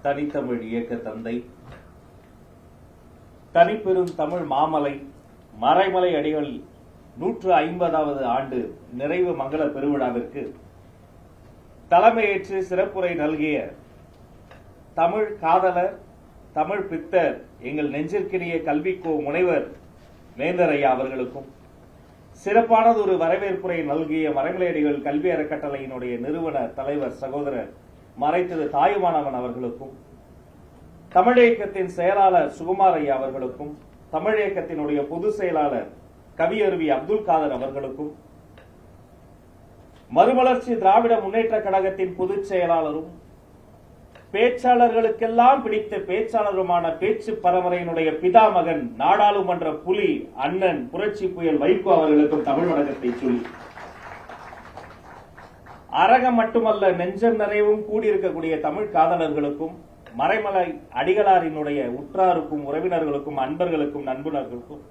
தனித்தமிழ் இயக்க தந்தை, தனிப்பெரும் தமிழ் மாமலை மறைமலை அடிகள் 150வது ஆண்டு நிறைவு மங்கள பெருவிழாவிற்கு தலைமையேற்று சிறப்புரை நல்கிய தமிழ் காதலர், தமிழ் பித்தர், எங்கள் நெஞ்சிற்கினிய கல்விக்கோ முனைவர் வேந்தர் ஐயா அவர்களுக்கும், சிறப்பானது ஒரு வரவேற்புரை நல்கிய மறைமலையடிகள் கல்வி அறக்கட்டளையினுடைய நிறுவன தலைவர் சகோதரர் மறைத்தது தாயுமானவன் அவர்களுக்கும், தமிழ் இயக்கத்தின் செயலாளர் சுகுமார் ஐயா அவர்களுக்கும், தமிழ் இயக்கத்தினுடைய பொதுச் செயலாளர் கவியருவி அப்துல் காதர் அவர்களுக்கும், மறுமலர்ச்சி திராவிட முன்னேற்ற கழகத்தின் பொதுச் செயலாளரும் பேச்சாளர்களுக்கெல்லாம் பிடித்த பேச்சாளருமான பேச்சு பரம்பரையினுடைய பிதாமகன், நாடாளுமன்ற புலி, அண்ணன் புரட்சி புயல் வைகோ அவர்களுக்கும் தமிழ் வணக்கத்தை சொல்லி, அரகம் மட்டுமல்ல நெஞ்சம் நிறைவும் கூடியிருக்கக்கூடிய தமிழ் காதலர்களுக்கும், மறைமலை அடிகளாரினுடைய உற்றாருக்கும் உறவினர்களுக்கும் அன்பர்களுக்கும் நண்பர்களுக்கும்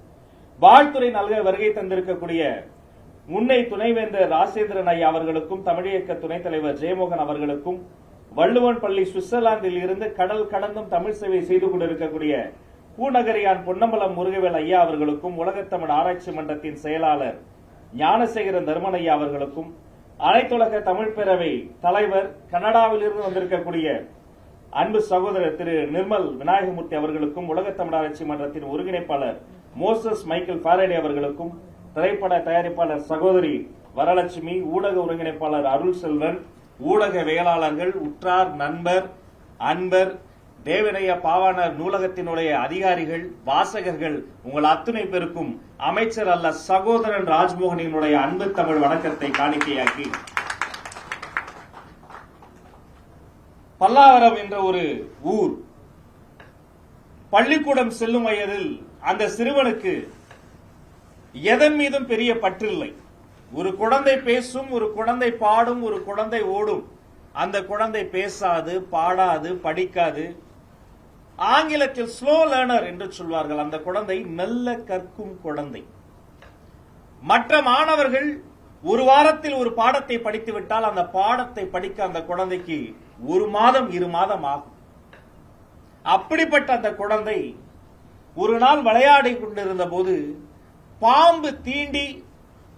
வாழ்த்துறை நல்க வருகை தந்திருக்கக்கூடிய முன்னை துணைவேந்தர் ராசேந்திரன் ஐயா அவர்களுக்கும், தமிழியக்க துணைத் தலைவர் ஜெயமோகன் அவர்களுக்கும், வள்ளுவன் பள்ளி சுவிட்சர்லாந்தில் இருந்து கடல் கடந்தும் தமிழ் சேவை செய்து கொண்டிருக்கக்கூடிய பூநகரியான் பொன்னம்பலம் முருகவேல் ஐயா அவர்களுக்கும், உலகத்தமிழ் ஆராய்ச்சி மன்றத்தின் செயலாளர் ஞானசேகரன் தர்மன் ஐயா அவர்களுக்கும், அனைத்துலக தமிழ் பேரவை தலைவர் கனடாவில் இருந்து வந்திருக்கக்கூடிய அன்பு சகோதரர் திரு நிர்மல் விநாயகமூர்த்தி அவர்களுக்கும், உலகத்தமிழ் ஆராய்ச்சி மன்றத்தின் ஒருங்கிணைப்பாளர் மோசஸ் மைக்கேல் பாரடே அவர்களுக்கும், திரைப்பட தயாரிப்பாளர் சகோதரி வரலட்சுமி, ஊடக ஒருங்கிணைப்பாளர் அருள் செல்வன், ஊடகவியலாளர்கள், உற்றார், நண்பர், அன்பர், தேவனைய பாவாணர் நூலகத்தினுடைய அதிகாரிகள், வாசகர்கள், உங்கள் அத்துணை பேருக்கும் அமைச்சர் அல்ல சகோதரன் ராஜ்மோகனினுடைய அன்பு தமிழ் வணக்கத்தை காணிக்கையாக்கி, பல்லாவரம் என்ற ஒரு ஊர், பள்ளிக்கூடம் செல்லும் வயதில் அந்த சிறுவனுக்கு எதன் மீதும் பெரிய பற்றில்லை. ஒரு குழந்தை பேசும், ஒரு குழந்தை பாடும், ஒரு குழந்தை ஓடும். அந்த குழந்தை பேசாது, பாடாது, படிக்காது. ஆங்கிலத்தில் ஸ்லோ லேர்னர் என்று சொல்வார்கள். அந்த குழந்தை மெல்ல கற்கும் குழந்தை. மற்ற மாணவர்கள் ஒரு வாரத்தில் ஒரு பாடத்தை படித்துவிட்டால் அந்த பாடத்தை படிக்க அந்த குழந்தைக்கு 1 மாதம் 2 மாதம் ஆகும். அப்படிப்பட்ட அந்த குழந்தை ஒரு நாள் விளையாடி கொண்டிருந்த போது பாம்பு தீண்டி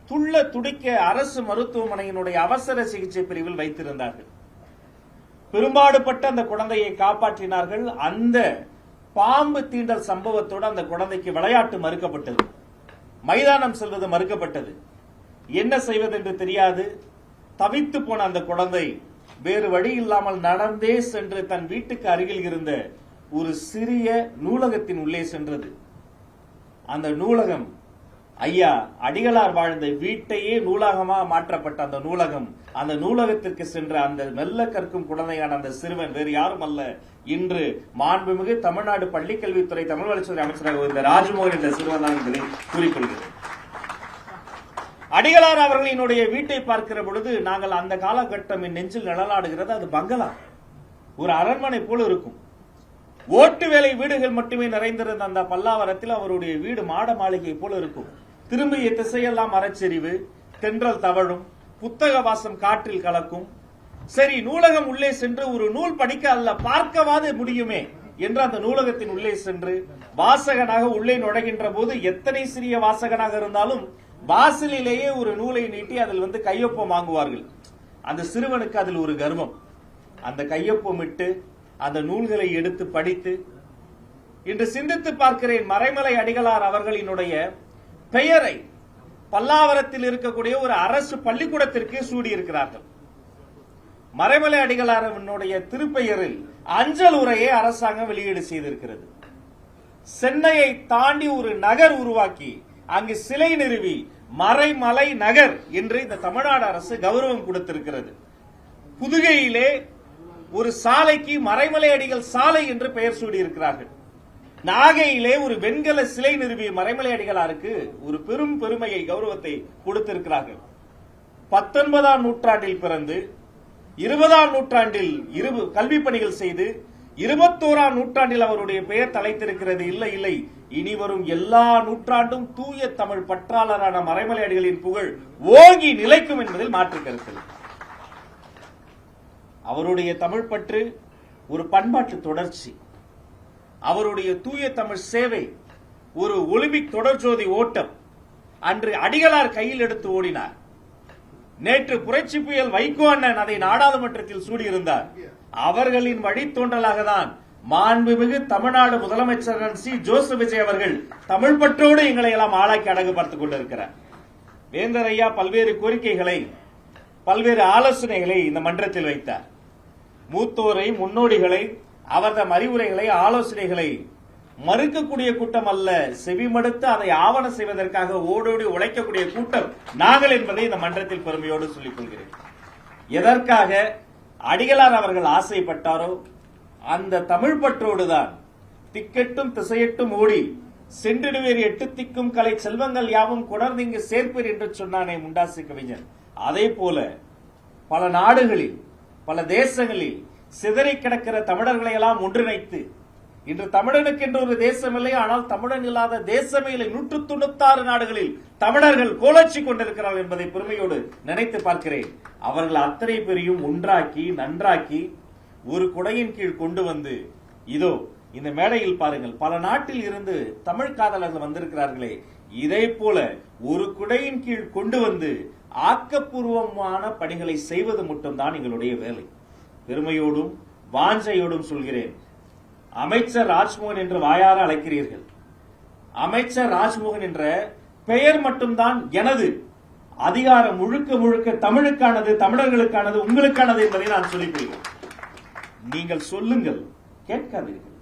துள்ள துடிக்க அரசு மருத்துவமனையினுடைய அவசர சிகிச்சை பிரிவில் வைத்திருந்தார்கள். பெரும்பாடுபட்ட அந்த குழந்தையை காப்பாற்றினார்கள். அந்த பாம்பு தீண்டல் சம்பவத்தோடு அந்த குழந்தைக்கு விளையாட்டு மறுக்கப்பட்டது, மைதானம் செல்வது மறுக்கப்பட்டது. என்ன செய்வதென்று தெரியாது தவித்து போன அந்த குழந்தை வேறு வழி இல்லாமல் நடந்தே சென்று தன் வீட்டுக்கு அருகில் இருந்த ஒரு சிறிய நூலகத்தின் உள்ளே சென்றது. அந்த நூலகம் ஐயா அடிகளார் வாழ்ந்த வீட்டையே நூலகமாக மாற்றப்பட்ட அந்த நூலகம். அந்த நூலகத்திற்கு சென்ற அந்த மெல்ல கற்கும் குழந்தையான அந்த சிறுவன் வேறு யாரும் அல்ல, இன்று மாண்புமிகு தமிழ்நாடு பள்ளிக்கல்வித்துறை தமிழ் வளர்ச்சித்துறை அமைச்சராக இந்த ராஜ்மோகன் என்ற சிறுவன் தான் என்பதை கூறிக்கொள்கிறேன். அடிகளார் அவர்களினுடைய வீட்டை பார்க்கிற பொழுது நாங்கள் அந்த காலகட்டம் நெஞ்சில் நிழலாடுகிறது. அது பங்களா, ஒரு அரண்மனை போல இருக்கும். ஓட்டு வேலை வீடுகள் மட்டுமே நிறைந்திருந்த அந்த பல்லாவரத்தில் அவருடைய வீடு மாட மாளிகை போல இருக்கும். திரும்பிய திசையெல்லாம் மரச்செறிவு, தென்றல் தவழும், புத்தக வாசம் காற்றில் கலக்கும். சரி, நூலகம் உள்ளே சென்று ஒரு நூல் படிக்க அல்ல பார்க்கவாது முடியுமே என்று அந்த நூலகத்தின் உள்ளே சென்று வாசகனாக உள்ளே நுழைகின்ற போது எத்தனை சிறிய வாசகனாக இருந்தாலும் வாசலிலேயே ஒரு நூலை நீட்டி அதில் கையொப்பம் வாங்குவார்கள். அந்த சிறுவனுக்கு அதில் ஒரு கர்வம். அந்த கையொப்பமிட்டு அந்த நூல்களை எடுத்து படித்து இன்று சிந்தித்து பார்க்கிறேன். மறைமலை அடிகளார் அவர்களினுடைய பெயரை பல்லாவரத்தில் இருக்கக்கூடிய ஒரு அரசு பள்ளிக்கூடத்திற்கு சூடியிருக்கிறார்கள். மறைமலை அடிகளாரனுடைய திருப்பெயரில் அஞ்சல் உரையை அரசாங்கம் வெளியீடு செய்திருக்கிறது. சென்னையை தாண்டி ஒரு நகர் உருவாக்கி அங்கு சிலை நிறுவி மறைமலை நகர் என்று இந்த தமிழ்நாடு அரசு கௌரவம் கொடுத்திருக்கிறது. புதுகையிலே ஒரு சாலைக்கு மறைமலை அடிகள் சாலை என்று பெயர் சூடியிருக்கிறார்கள். நாகையிலே ஒரு வெண்கல சிலை நிறுவிய மறைமலை அடிகளாருக்கு ஒரு பெரும் பெருமையை, கௌரவத்தை கொடுத்திருக்கிறார்கள். 19ஆம் நூற்றாண்டில் பிறந்து 20ஆம் நூற்றாண்டில் கல்வி பணிகள் செய்து 21ஆம் நூற்றாண்டில் அவருடைய பெயர் தலைத்திருக்கிறது. இல்லை இல்லை, இனி வரும் எல்லா நூற்றாண்டும் தூய தமிழ் பற்றாளரான மறைமலை அடிகளின் புகழ் ஓங்கி நிலைக்கும் என்பதில் மாற்று கருத்து. அவருடைய தமிழ் பற்று ஒரு பண்பாட்டு தொடர்ச்சி, அவருடைய தூய தமிழ் சேவை ஒரு ஒலிம்பிக் தொடர்ஜோதி ஓட்டம். அன்று அடிகளார் கையில் எடுத்து ஓடினார். நேற்று புரட்சி புயல் வைகோ அண்ணன் அதை நாடாளுமன்றத்தில் சூடியிருந்தார். அவர்களின் வழித்தோன்றலாக தான் மாண்புமிகு தமிழ்நாடு முதலமைச்சர் சி ஜோசப் விஜய் அவர்கள் தமிழ் பற்றோடு எங்களை எல்லாம் ஆளாக்கி அடகு பார்த்துக் கொண்டிருக்கிறார். வேந்தர் ஐயா பல்வேறு கோரிக்கைகளை, பல்வேறு ஆலோசனைகளை இந்த மன்றத்தில் வைத்தார். மூத்தோரை, முன்னோடிகளை, அவர்தம் அறிவுரைகளை, ஆலோசனைகளை மறுக்கக்கூடிய கூட்டம் அல்ல, செவிமடுத்து அதை ஆவணம் செய்வதற்காக ஓடோடி உழைக்கக்கூடிய கூட்டம் நாங்கள் என்பதை இந்த மன்றத்தில் பெருமையோடு சொல்லிக் கொள்கிறேன். எதற்காக அடிகளார் அவர்கள் ஆசைப்பட்டாரோ அந்த தமிழ் பற்றோடுதான் திக்கெட்டும் திசையெட்டும் ஓடி சென்றிடுவேர் எட்டு திக்கும் கலை செல்வங்கள் யாவும் கொணர்ந்து இங்கு சேர்ப்பீர் என்று சொன்னானே முண்டாசு கவிஞன். அதே போல பல நாடுகளில், பல தேசங்களில் சிதறி கிடக்கிற தமிழர்களை எல்லாம் ஒன்றிணைத்து இன்று தமிழனுக்கு என்று ஒரு தேசம் இல்லை, ஆனால் தமிழன் இல்லாத தேசமே இல்லை. 196 நாடுகளில் தமிழர்கள் கோலச்சி கொண்டிருக்கிறார்கள் என்பதை பெருமையோடு நினைத்து பார்க்கிறேன். அவர்கள் அத்தனை பேரையும் ஒன்றாக்கி நன்றாக்கி ஒரு குடையின் கீழ் கொண்டு வந்து, இதோ இந்த மேடையில் பாருங்கள், பல நாட்டில் இருந்து தமிழ் காதலர்கள் வந்திருக்கிறார்களே, இதை போல ஒரு குடையின் கீழ் கொண்டு வந்து ஆக்கப்பூர்வமான பணிகளை செய்வது மட்டும்தான் எங்களுடைய வேலை. பெருமையோடும் வாஞ்சையோடும் சொல்கிறேன். அமைச்சர் ராஜ்மோகன் என்று வாயார அழைக்கிறீர்கள். அமைச்சர் ராஜ்மோகன் என்ற பெயர் மட்டும்தான் எனது. அதிகாரம் முழுக்க முழுக்க தமிழுக்கானது, தமிழர்களுக்கானது, உங்களுக்கானது என்பதை நான் சொல்லிக் கொள்கிறேன். நீங்கள் சொல்லுங்கள், கேட்காதீர்கள்.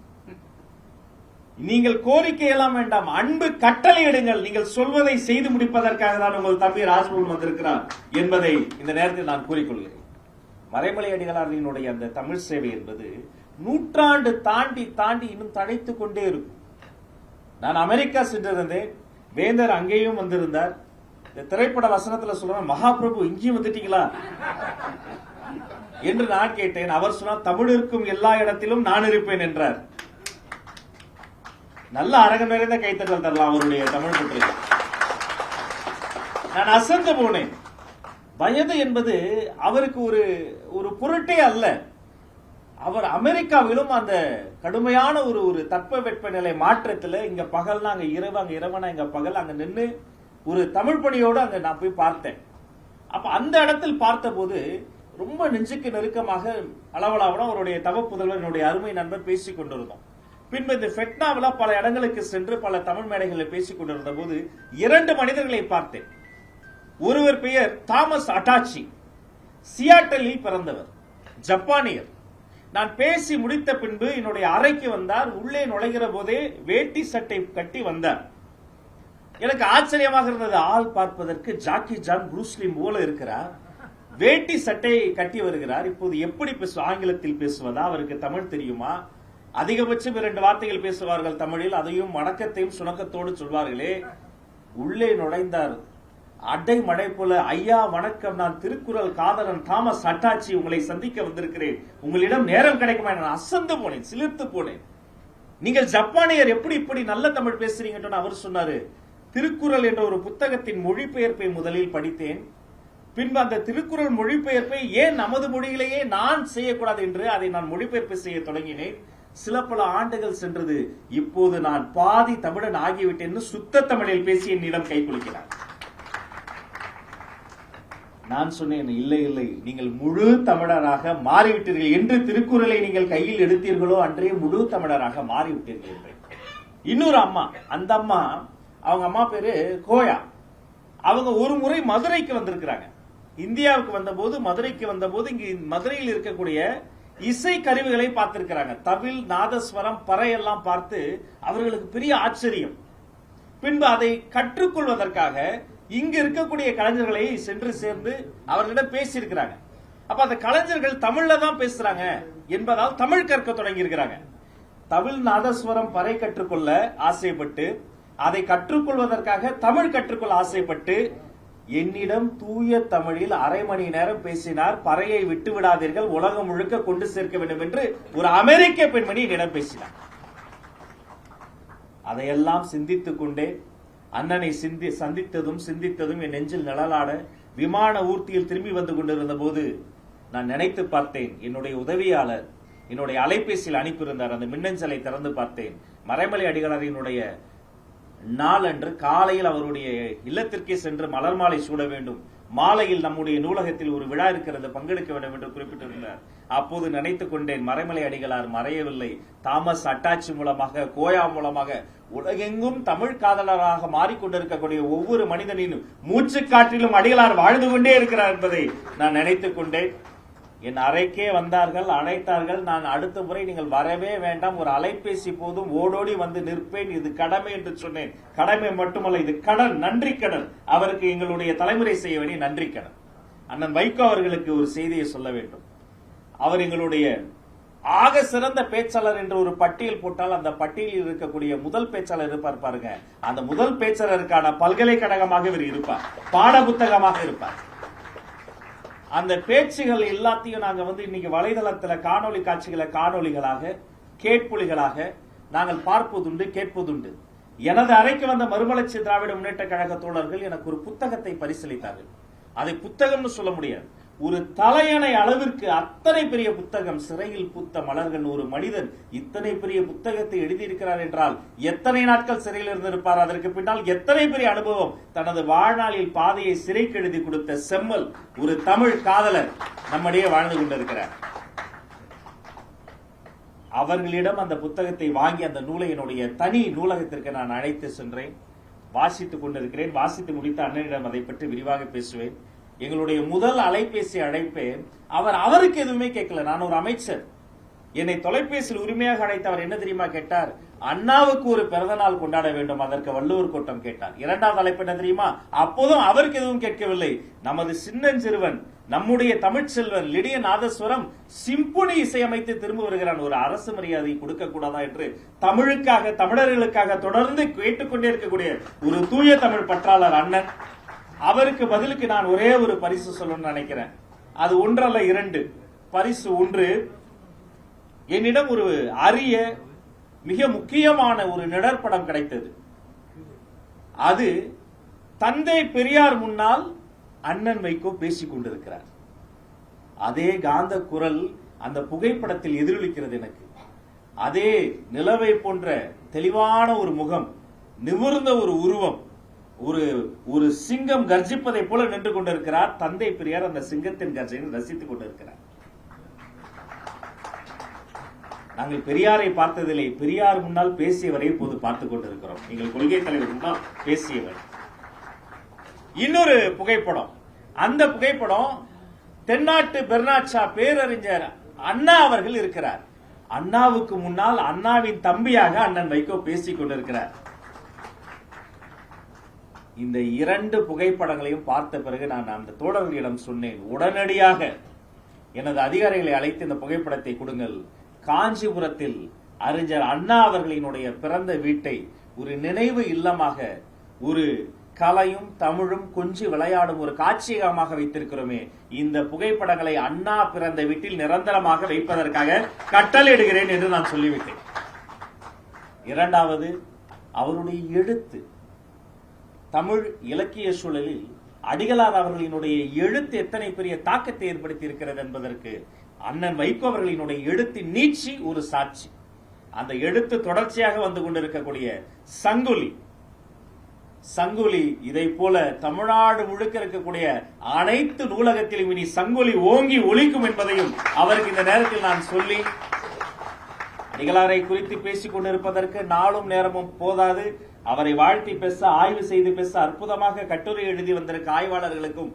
நீங்கள் கோரிக்கை எல்லாம் வேண்டாம், அன்பு கட்டளை எடுங்கள். நீங்கள் சொல்வதை செய்து முடிப்பதற்காக தான் உங்கள் தம்பி ராஜ்மோகன் வந்திருக்கிறார் என்பதை இந்த நேரத்தில் நான் கூறிக்கொள்கிறேன். மறைமலை அடிகளாரினுடைய அந்த தமிழ் சேவை என்பது நூற்றாண்டு தாண்டி தாண்டி இன்னும் தழைத்துக் கொண்டே இருக்கும். நான் அமெரிக்கா சென்றிருந்தேன், வேந்தர் அங்கேயும் வந்திருந்தார். இந்த திரைப்பட வசனத்துல சொல்ற மகாபிரபு இங்கேயும் வந்துட்டீங்களா என்று நான் கேட்டேன். அவர் சொன்னார், தமிழ் இருக்கும் எல்லா இடத்திலும் நான் இருப்பேன் என்றார். நல்ல அரங்கம் நிறைந்த கைத்தட்டல் தரலாம் அவருடைய தமிழ் பற்றி. நான் அசந்து போனேன். வயது என்பது அவருக்கு ஒரு பொருட்டே அல்ல. அவர் அமெரிக்காவிலும் அந்த கடுமையான ஒரு தட்பவெப்பநிலை மாற்றத்தில், இங்க பகல்னா அங்க இரவு, அங்க இரவனா இங்க பகல், அங்க நின்று ஒரு தமிழ் பணியோடு அங்க நான் போய் பார்த்தேன். அப்ப அந்த இடத்தில் பார்த்த போது ரொம்ப நெஞ்சுக்கு நெருக்கமாக அளவலாவன அவருடைய தவ புதல்வர், என்னுடைய அருமை நண்பர் பேசிக் கொண்டிருந்தோம். பின்பு இந்த ஃபெட்னாவில் பல இடங்களுக்கு சென்று பல தமிழ் மேடைகளில் பேசிக் கொண்டிருந்த போது 2 மனிதர்களை பார்த்தேன். ஒருவர் பெயர் தாமஸ் அட்டாச்சி, சியாட்டலில் பிறந்தவர், ஜப்பானியர். நான் பேசி முடித்த பின்பு என்னுடைய அறைக்கு வந்தார். உள்ளே நுழைகிற போதே வேட்டி சட்டை கட்டி வந்தார். எனக்கு ஆச்சரியமாக இருந்தது. ஆள் பார்ப்பதற்கு ஜாக்கி ஜான், புரூஸ்லி போல இருக்கிறார். வேட்டி சட்டையை கட்டி வருகிறார். இப்போது எப்படி ஆங்கிலத்தில் பேசுவதா, அவருக்கு தமிழ் தெரியுமா? அதிகபட்சம் 2 வார்த்தைகள் பேசுவார்கள் தமிழில், அதையும் வணக்கத்தையும் சுணக்கத்தோடு சொல்வார்களே. உள்ளே நுழைந்தார். அடை மழை போல, ஐயா வணக்கம், நான் திருக்குறள் காதலன் தாமஸ் அட்டாச்சி, உங்களை சந்திக்க வந்திருக்கிறேன். உங்களிடம் நேரம் கிடைக்குமா? நான் அசந்து போனேன், சிலிர்த்து போனேன். நீங்கள் ஜப்பானியர், எப்படி இப்படி நல்ல தமிழ் பேசுறீங்கன்னு அவர் சொன்னாரு. திருக்குறள் என்ற ஒரு புத்தகத்தின் மொழிபெயர்ப்பை முதலில் படித்தேன். பின்பு அந்த திருக்குறள் மொழிபெயர்ப்பை ஏன் நமது மொழியிலேயே நான் செய்யக்கூடாது என்று அதை நான் மொழிபெயர்ப்பு செய்ய தொடங்கினேன். சில பல ஆண்டுகள் சென்றது. இப்போது நான் பாதி தமிழன் ஆகிவிட்டேன். சுத்த தமிழில் பேசி என்னிடம் கை குலுக்கினார். நான் சொன்னேன், இல்லை இல்லை, நீங்கள் முழு தமிழராக மாறிவிட்டீர்கள். என்று திருக்குறளை நீங்கள் கையில் எடுத்தீர்களோ அன்றே முழு தமிழராக மாறிவிட்டீர்கள் என்று. இன்னொரு அம்மா, அந்த அம்மா, அவங்க அம்மா பேரு கோயா. அவங்க ஒரு முறை மதுரைக்கு வந்திருக்கிறாங்க. இந்தியாவுக்கு வந்தபோது, மதுரைக்கு வந்தபோது இங்கு மதுரையில் இருக்கக்கூடிய இசை கருவிகளை பார்த்திருக்கிறாங்க. தவில், நாதஸ்வரம், பறையெல்லாம் பார்த்து அவர்களுக்கு பெரிய ஆச்சரியம். பின்பு அதை கற்றுக்கொள்வதற்காக இங்கு இருக்கக்கூடிய கலைஞர்களை சென்று சேர்ந்து அவர்களிடம் பேசியிருக்கிறாங்க. அப்ப அந்த கலைஞர்கள் தமிழ்ல தான் பேசுறாங்க என்பதால் தமிழ் கற்க தொடங்கி இருக்கிறாங்க. தவில், நாதஸ்வரம், பறை கற்றுக்கொள்ள ஆசைப்பட்டு, அதை கற்றுக்கொள்வதற்காக தமிழ் கற்றுக்கொள்ள ஆசைப்பட்டு என்னிடம் தூய தமிழில் அரை மணி நேரம் பேசினார். பறையை விட்டு விடாதீர்கள், உலகம் முழுக்க கொண்டு சேர்க்க வேண்டும் என்று ஒரு அமெரிக்க பெண்மணி என்னிடம் பேசினார். அதையெல்லாம் சிந்தித்துக் கொண்டே அண்ணனை சந்தித்ததும் சிந்தித்ததும் என் நெஞ்சில் நிழலாட விமான ஊர்த்தியில் திரும்பி வந்து கொண்டிருந்த போது நான் நினைத்து பார்த்தேன், என்னுடைய உதவியாளர் என்னுடைய அலைபேசியில் அனுப்பியிருந்தார். அந்த மின்னஞ்சலை திறந்து பார்த்தேன். மறைமலை அடிகளாரினுடைய நாளன்று காலையில் அவருடைய இல்லத்திற்கே சென்று மலர் மாலை சூட வேண்டும், மாலையில் நம்முடைய நூலகத்தில் ஒரு விழா இருக்கிறது, பங்கெடுக்க வேண்டும் என்று குறிப்பிட்டிருந்தார். அப்போது நினைத்துக் கொண்டேன், மறைமலை அடிகளார் மறையவில்லை. தாமஸ் அட்டாச்சி மூலமாக, கோயா மூலமாக உலகெங்கும் தமிழ் காதலராக மாறிக்கொண்டிருக்கக்கூடிய ஒவ்வொரு மனிதனின் மூச்சு காற்றிலும் அடிகளார் வாழ்ந்து கொண்டே இருக்கிறார் என்பதை நான் நினைத்துக் கொண்டேன். என் அறைக்கே வந்தார்கள், அழைத்தார்கள். நான் அடுத்த முறை நீங்கள் வரவே வேண்டாம், ஒரு அலைபேசி போதும், ஓடோடி வந்து நிற்பேன், இது கடமை என்று சொன்னேன். கடமை மட்டுமல்ல, இது கடன், நன்றி கடன். அவருக்கு எங்களுடைய தலைமுறை செய்ய வேண்டிய நன்றி கடன். அண்ணன் வைகோ அவர்களுக்கு ஒரு செய்தியை சொல்ல வேண்டும். அவர் எங்களுடைய ஆக சிறந்த பேச்சாளர் என்று ஒரு பட்டியல் போட்டால் அந்த பட்டியலில் இருக்கக்கூடிய முதல் பேச்சாளர் இருப்பார் பாருங்க, அந்த முதல் பேச்சாளருக்கான பல்கலைக்கழகமாக இவர் இருப்பார், பாட புத்தகமாக இருப்பார். அந்த பேச்சுகள் எல்லாத்தையும் நாங்க இன்னைக்கு வலைதளத்துல காணொலி காட்சிகளை காணொலிகளாக, கேட்பொலிகளாக நாங்கள் பார்ப்பதுண்டு, கேட்பதுண்டு. எனது அறைக்கு வந்த மறுமலர்ச்சி திராவிட முன்னேற்ற கழக தோழர்கள் எனக்கு ஒரு புத்தகத்தை பரிசீலித்தார்கள். அதை புத்தகம்னு சொல்ல முடியாது, ஒரு தலையணை அளவிற்கு அத்தனை பெரிய புத்தகம். சிறையில் பூத்த மலர்கள். ஒரு மனிதன் இத்தனை பெரிய புத்தகத்தை எழுதியிருக்கிறார் என்றால் எத்தனை நாட்கள் சிறையில் இருந்திருப்பார், அதற்கு பின்னால் எத்தனை பெரிய அனுபவம். தனது வாழ்நாளில் பாதையை சிறைக்கு எழுதி கொடுத்த செம்மல் ஒரு தமிழ் காதலர் நம்மிடையே வாழ்ந்து கொண்டிருக்கிறார். அவர்களிடம் அந்த புத்தகத்தை வாங்கி அந்த நூலை என்னுடைய தனி நூலகத்திற்கு நான் அழைத்து சென்றேன். வாசித்துக் கொண்டிருக்கிறேன். வாசித்து முடித்த அண்ணனிடம் அதை பற்றி விரிவாக பேசுவேன். எங்களுடைய முதல் அலைபேசி அழைப்பே அவருக்கு எதுவுமே கேட்கல. நான் ஒரு அமைச்சர். என்னை தொலைபேசியில் உரிமையாக அழைத்து அவர் என்ன தெரியுமா கேட்டார்? அண்ணாவுக்கு ஒரு பிறந்த நாள் கொண்டாட வேண்டும், அதற்கு வள்ளுவர் கூட்டம் கேட்டார். இரண்டாவது அழைப்பு என்ன தெரியுமா? அப்போதும் அவருக்கு எதுவும் கேட்கவில்லை. நமது சின்னஞ்சிறுவன், நம்முடைய தமிழ்ச்செல்வன் லிடிய நாதஸ்வரம் சிம்பொனி இசையமைத்து திரும்ப வருகிறான், ஒரு அரசு மரியாதை கொடுக்க கூடாதா என்று தமிழுக்காக, தமிழர்களுக்காக தொடர்ந்து கேட்டுக்கொண்டே இருக்கக்கூடிய ஒரு தூய தமிழ் பற்றாளர் அண்ணன். அவருக்கு பதிலுக்கு நான் ஒரே ஒரு பரிசு சொல்லணும்னு நினைக்கிறேன். அது ஒன்றல்ல, இரண்டு. பரிசு ஒன்று, என்னிடம் ஒரு அரிய மிக முக்கியமான ஒரு நிழற்படம் கிடைத்தது. அது தந்தை பெரியார் முன்னால் அண்ணன் வைகோ பேசிக் கொண்டிருக்கிறார். அதே காந்த குரல் அந்த புகைப்படத்தில் எதிரொலிக்கிறது எனக்கு. அதே நிலவை போன்ற தெளிவான ஒரு முகம், நிமிர்ந்த ஒரு உருவம், ஒரு சிங்கம் கர்ஜிப்பதை போல நின்று கொண்டிருக்கிறார். தந்தை பெரியார் அந்த சிங்கத்தின் கர்ஜனை ரசித்துக் கொண்டிருக்கிறார். நாங்கள் பெரியாரை பார்த்ததில்லை, பெரியார் முன்னால் பேசியவரை இப்போது பார்த்துக் கொண்டிருக்கிறோம். எங்கள் கொள்கை தலைவர் முன்னால் பேசியவர். இன்னொரு புகைப்படம், அந்த புகைப்படம் தென்னாட்டு பெர்னாட்சா பேரறிஞர் அண்ணா அவர்கள் இருக்கிறார். அண்ணாவுக்கு முன்னால் அண்ணாவின் தம்பியாக அண்ணன் வைகோ பேசிக் கொண்டிருக்கிறார். இந்த இரண்டு புகைப்படங்களையும் பார்த்த பிறகு நான் அந்த தோழர்களிடம் சொன்னேன், உடனடியாக எனது அதிகாரிகளை அழைத்து இந்த புகைப்படத்தை கொடுங்கள். காஞ்சிபுரத்தில் அறிஞர் அண்ணா அவர்களினுடைய பிறந்த வீட்டை ஒரு நினைவு இல்லமாக, ஒரு கலையும் தமிழும் கொஞ்சி விளையாடும் ஒரு காட்சியகமாக வைத்திருக்கிறோமே, இந்த புகைப்படங்களை அண்ணா பிறந்த வீட்டில் நிரந்தரமாக வைப்பதற்காக கட்டளையிடுகிறேன் என்று நான் சொல்லிவிட்டேன். இரண்டாவது, அவருடைய எழுத்து, தமிழ் இலக்கிய சூழலில் அடிகளார் அவர்களினுடைய எழுத்து எத்தனை பெரிய தாக்கத்தை ஏற்படுத்தி இருக்கிறது என்பதற்கு அண்ணன் வைகோ அவர்களினுடைய எழுத்தின் நீட்சி ஒரு சாட்சி. அந்த எழுத்து தொடர்ச்சியாக வந்து கொண்டிருக்கக்கூடிய சங்கொலி இதை போல தமிழ்நாடு முழுக்க இருக்கக்கூடிய அனைத்து நூலகத்திலும் இனி சங்கொலி ஓங்கி ஒலிக்கும் என்பதையும் அவருக்கு இந்த நேரத்தில் நான் சொல்லி, அடிகளாரை குறித்து பேசிக் கொண்டிருப்பதற்கு நாளும் நேரமும் போதாது. அவரை வாழ்த்தி பேச, ஆய்வு செய்து பேச, அற்புதமாக கட்டுரை எழுதி வந்திருக்க ஆய்வாளர்களுக்கும்,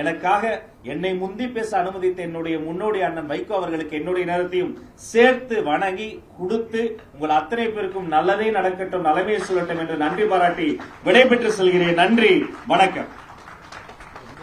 எனக்காக என்னை முந்தி பேச அனுமதித்த என்னுடைய முன்னோடி அண்ணன் வைகோ அவர்களுக்கு என்னுடைய நேரத்தையும் சேர்த்து வணங்கி கொடுத்து, உங்கள் அத்தனை பேருக்கும் நல்லதே நடக்கட்டும், நலமே சொல்லட்டும் என்று நன்றி பாராட்டி விடைபெற்று செல்கிறேன். நன்றி, வணக்கம்.